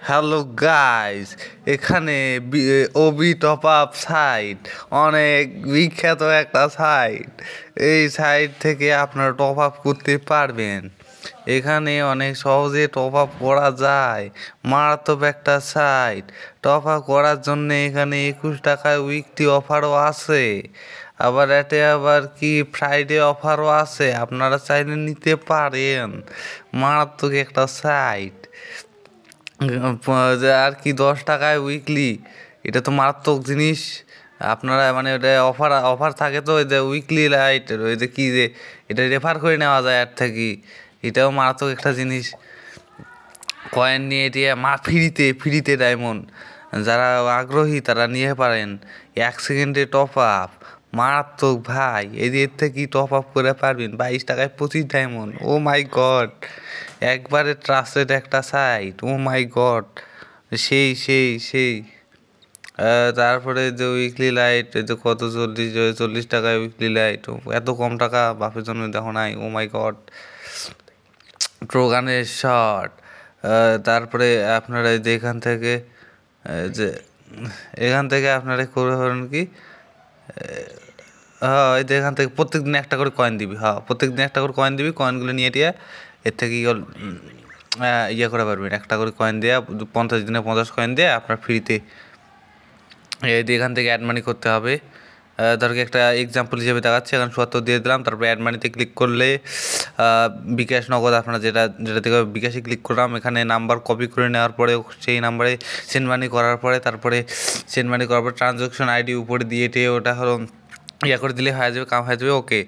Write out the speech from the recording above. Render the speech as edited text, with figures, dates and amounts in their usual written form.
Hello guys, এখানে Obi top up site অনেক বিখ্যাত একটা সাইট। এই সাইট থেকে আপনারা টপ আপ করতে পারবেন। এখানে অনেক সহজে টপ আপ করা যায়। মারাত্মক একটা সাইট। টপ আপ করার জন্য এখানে 21 টাকায় উইকলি অফারও আছে। আবার এতে আবার কি ফ্রাইডে অফারও আছে, আপনারা চাইলে নিতে পারেন। মারাত্মক একটা সাইট। আর কি 10 টাকায় উইকলি, এটা তো মারাত্মক জিনিস। আপনারা মানে ওটা অফার অফার থাকে তো, ওই যে উইকলি লাইট, ওই যে কি যে এটা রেফার করে নেওয়া যায় আর থাকি। এটাও মারাত্মক একটা জিনিস। কয়েন নিয়ে এটি ফ্রিতে ডায়মন্ড, যারা আগ্রহী তারা নিয়ে পারেন। 1 সেকেন্ডে টপ আপ, মারাত্মক ভাই। এর থেকে টপ আপ করে পারবেন 22 টাকায় 25 ডায়মন্ড। ও মাই গড, একবারে ট্রাস্টেড একটা সাইট। ও মাই গড, সেই সেই সেই তারপরে যে উইকলি লাইট, যে কত 40 টাকায় উইকলি লাইট, এত কম টাকা বাপের জন্য দেখো নাই। ও মাই গড, ট্রোগানের শট। তারপরে আপনারা যে যে এখান থেকে আপনারা করে পারেন কি, হ্যাঁ এই যে এখান থেকে প্রত্যেক দিন একটা করে কয়েন দিবি। হ্যাঁ, প্রত্যেক দিন একটা করে কয়েন দিবি। কয়েনগুলো নিয়ে এর থেকে ইয়ে করে পারবেন। একটা করে কয়েন দেওয়া 50 দিনে 50 কয়েন দিয়ে আপনার ফ্রিতে এই দিয়ে এখান থেকে অ্যাড মানি করতে হবে। ধরো একটা এক্সাম্পল হিসেবে দেখাচ্ছি, এখন 70 দিয়ে দিলাম। তারপরে অ্যাড মানিতে ক্লিক করলে বিকাশ নগদ, আপনারা যেটা থেকে বিকাশে ক্লিক করলাম, এখানে নাম্বার কপি করে নেওয়ার পরে সেই নাম্বারে সেন্ড মানি করার পরে, তারপরে সেন্ড মানি করার পর ট্রানজ্যাকশন আইডি উপরে দিয়ে ওটা হলো ইয়ে করে দিলে হয়ে যাবে, কাম হয়ে যাবে। ওকে।